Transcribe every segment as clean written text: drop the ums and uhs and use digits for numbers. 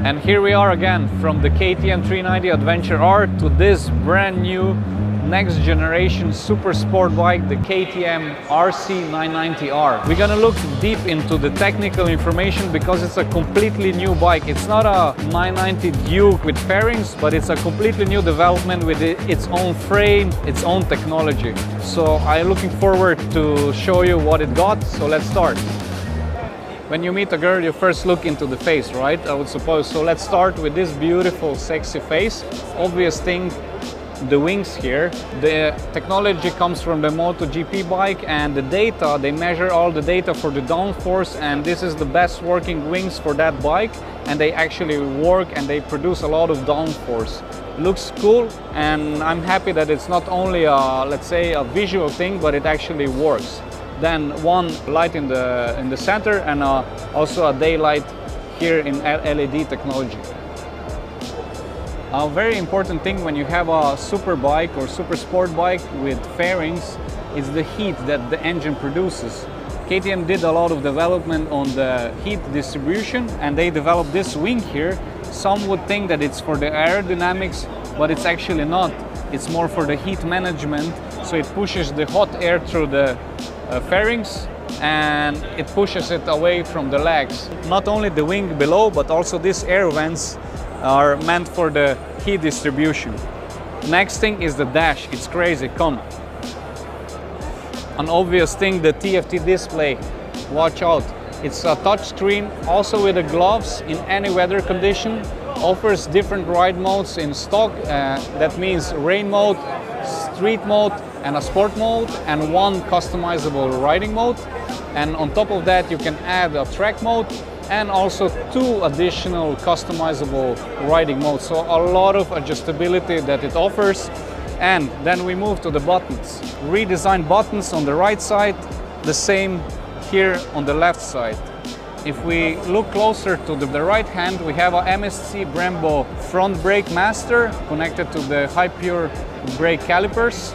And here we are again, from the KTM 390 Adventure R to this brand new next generation super sport bike, the KTM RC 990R. We're gonna look deep into the technical information because it's a completely new bike. It's not a 990 Duke with fairings, but it's a completely new development with its own frame, its own technology. So I'm looking forward to show you what it got. So let's start. When you meet a girl, you first look into the face, right? I would suppose. So let's start with this beautiful, sexy face. Obvious thing, the wings here. The technology comes from the MotoGP bike, and the data, they measure all the data for the downforce, and this is the best working wings for that bike, and they actually work and they produce a lot of downforce. Looks cool, and I'm happy that it's not only a, let's say, a visual thing, but it actually works. Then one light in the center, and also a daylight here in LED technology. A very important thing when you have a super bike or super sport bike with fairings is the heat that the engine produces. KTM did a lot of development on the heat distribution, and they developed this wing here. Some would think that it's for the aerodynamics, but it's actually not. It's more for the heat management, so it pushes the hot air through the fairings and it pushes it away from the legs. Not only the wing below, but also these air vents are meant for the heat distribution. Next thing is the dash. It's crazy. Come. An obvious thing, the TFT display. Watch out. It's a touch screen, also with the gloves in any weather condition. Offers different ride modes in stock. That means rain mode, street mode, and a sport mode, and one customizable riding mode. And on top of that, you can add a track mode and also 2 additional customizable riding modes. So a lot of adjustability that it offers. And then we move to the buttons. Redesigned buttons on the right side, the same here on the left side. If we look closer to the right hand, we have a MSC Brembo front brake master connected to the high pure brake calipers.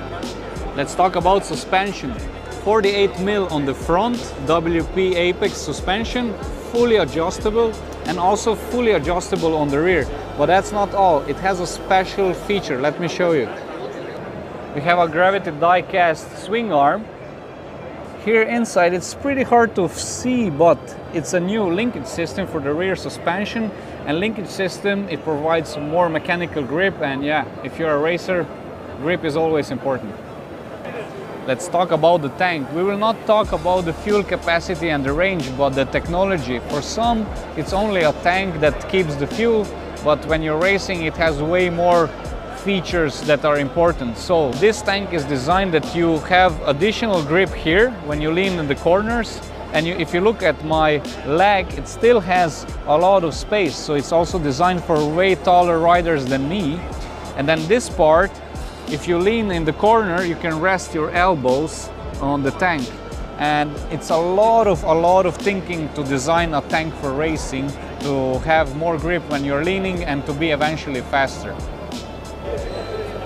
Let's talk about suspension. 48mm on the front, WP Apex suspension, fully adjustable, and also fully adjustable on the rear. But that's not all. It has a special feature. Let me show you. We have a gravity die-cast swing arm. Here inside, it's pretty hard to see, but it's a new linkage system for the rear suspension. And linkage system, it provides more mechanical grip. And yeah, if you're a racer, grip is always important. Let's talk about the tank. We will not talk about the fuel capacity and the range, but the technology. For some, it's only a tank that keeps the fuel, but when you're racing, it has way more features that are important. So this tank is designed that you have additional grip here when you lean in the corners, and if you look at my leg, it still has a lot of space. So it's also designed for way taller riders than me. And then this part, if you lean in the corner, you can rest your elbows on the tank. And it's a lot of thinking to design a tank for racing, to have more grip when you're leaning and to be eventually faster.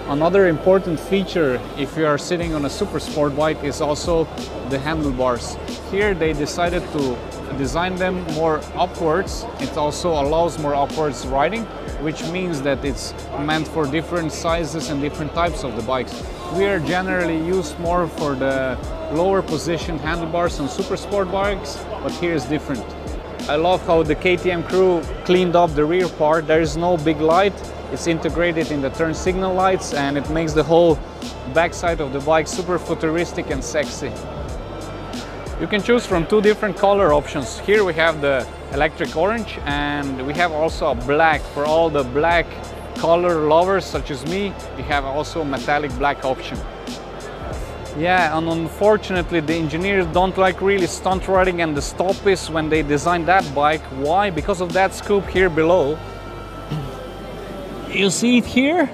Another important feature if you are sitting on a super sport bike is also the handlebars. Here they decided to design them more upwards. It also allows more upwards riding, which means that it's meant for different sizes and different types of the bikes. We are generally used more for the lower position handlebars on super sport bikes, but here is different. I love how the KTM crew cleaned up the rear part. There is no big light. It's integrated in the turn signal lights, and it makes the whole backside of the bike super futuristic and sexy. You can choose from 2 different color options. Here we have the electric orange, and we have also a black. For all the black color lovers such as me, we have also a metallic black option. Yeah, and unfortunately the engineers don't like really stunt riding and the stoppies when they designed that bike. Why? Because of that scoop here below. You see it here?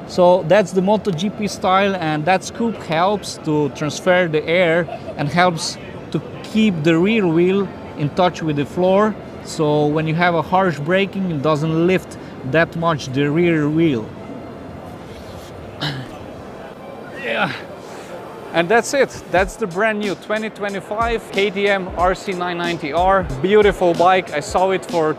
So that's the MotoGP style, and that scoop helps to transfer the air and helps to keep the rear wheel in touch with the floor. So when you have a harsh braking, it doesn't lift that much the rear wheel. Yeah. And that's it. That's the brand new 2025 KTM RC 990R. Beautiful bike. I saw it for